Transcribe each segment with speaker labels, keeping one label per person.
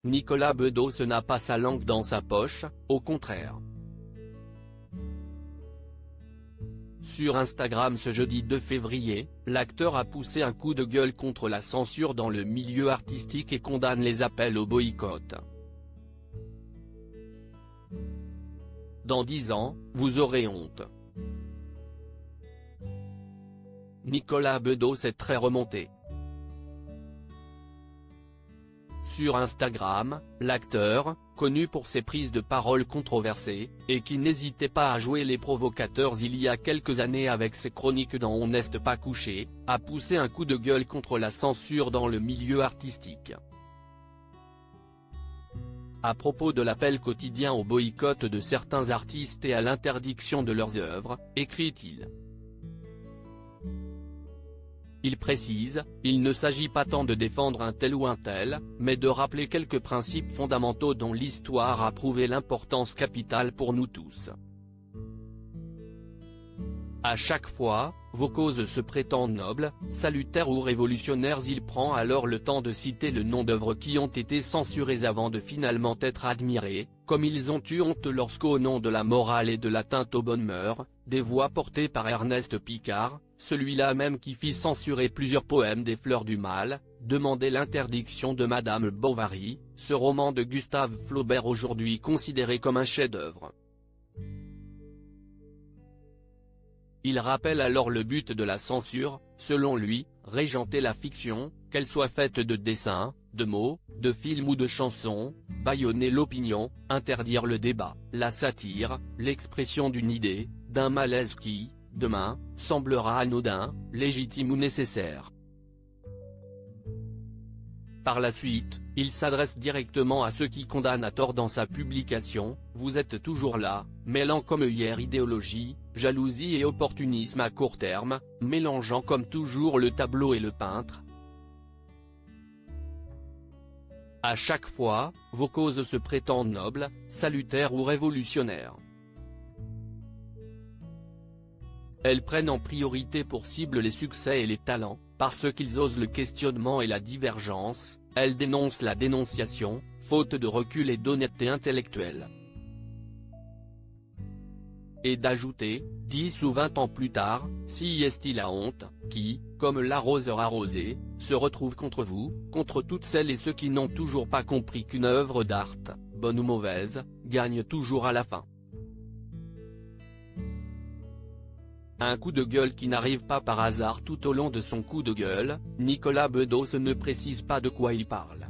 Speaker 1: Nicolas Bedos n'a pas sa langue dans sa poche, au contraire. Sur Instagram ce jeudi 2 février, l'acteur a poussé un coup de gueule contre la censure dans le milieu artistique et condamne les appels au boycott. Dans 10 ans, vous aurez honte. Nicolas Bedos est très remonté. Sur Instagram, l'acteur, connu pour ses prises de parole controversées, et qui n'hésitait pas à jouer les provocateurs il y a quelques années avec ses chroniques dans On n'est pas couché, a poussé un coup de gueule contre la censure dans le milieu artistique. À propos de l'appel quotidien au boycott de certains artistes et à l'interdiction de leurs œuvres, écrit-il. Il précise, il ne s'agit pas tant de défendre un tel ou un tel, mais de rappeler quelques principes fondamentaux dont l'histoire a prouvé l'importance capitale pour nous tous. À chaque fois, vos causes se prétendent nobles, salutaires ou révolutionnaires. Il prend alors le temps de citer le nom d'œuvres qui ont été censurées avant de finalement être admirées, comme ils ont eu honte lorsqu'au nom de la morale et de l'atteinte aux bonnes mœurs, des voix portées par Ernest Picard, celui-là même qui fit censurer plusieurs poèmes des Fleurs du Mal, demandait l'interdiction de Madame Bovary, ce roman de Gustave Flaubert aujourd'hui considéré comme un chef-d'œuvre. Il rappelle alors le but de la censure, selon lui, régenter la fiction, qu'elle soit faite de dessins, de mots, de films ou de chansons, bâillonner l'opinion, interdire le débat, la satire, l'expression d'une idée, d'un malaise qui, demain, semblera anodin, légitime ou nécessaire. Par la suite, il s'adresse directement à ceux qui condamnent à tort dans sa publication, « Vous êtes toujours là, mêlant comme hier idéologie, jalousie et opportunisme à court terme, mélangeant comme toujours le tableau et le peintre. À chaque fois, vos causes se prétendent nobles, salutaires ou révolutionnaires. Elles prennent en priorité pour cible les succès et les talents, parce qu'ils osent le questionnement et la divergence, elles dénoncent la dénonciation, faute de recul et d'honnêteté intellectuelle. » Et d'ajouter, 10 ou 20 ans plus tard, si est-il la honte, qui, comme l'arroseur arrosé, se retrouve contre vous, contre toutes celles et ceux qui n'ont toujours pas compris qu'une œuvre d'art, bonne ou mauvaise, gagne toujours à la fin. Un coup de gueule qui n'arrive pas par hasard. Tout au long de son coup de gueule, Nicolas Bedos ne précise pas de quoi il parle.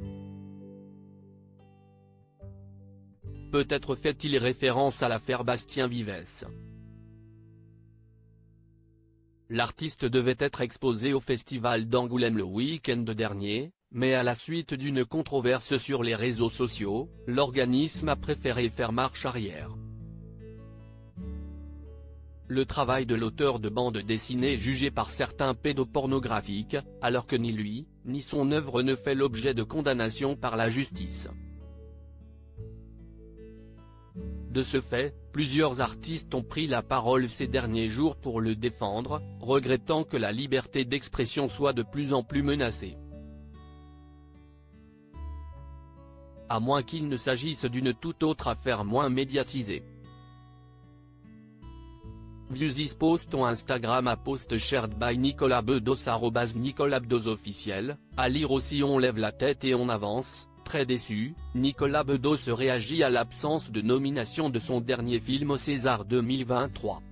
Speaker 1: Peut-être fait-il référence à l'affaire Bastien Vives. L'artiste devait être exposé au festival d'Angoulême le week-end dernier, mais à la suite d'une controverse sur les réseaux sociaux, l'organisme a préféré faire marche arrière. Le travail de l'auteur de bande dessinée est jugé par certains pédopornographique, alors que ni lui, ni son œuvre ne fait l'objet de condamnation par la justice. De ce fait, plusieurs artistes ont pris la parole ces derniers jours pour le défendre, regrettant que la liberté d'expression soit de plus en plus menacée. À moins qu'il ne s'agisse d'une toute autre affaire moins médiatisée. Views is post on Instagram à post shared by Nicolas Bedos @NicolasBedosOfficiel, à lire aussi. On lève la tête et on avance. Très déçu, Nicolas Bedos réagit à l'absence de nomination de son dernier film au César 2023.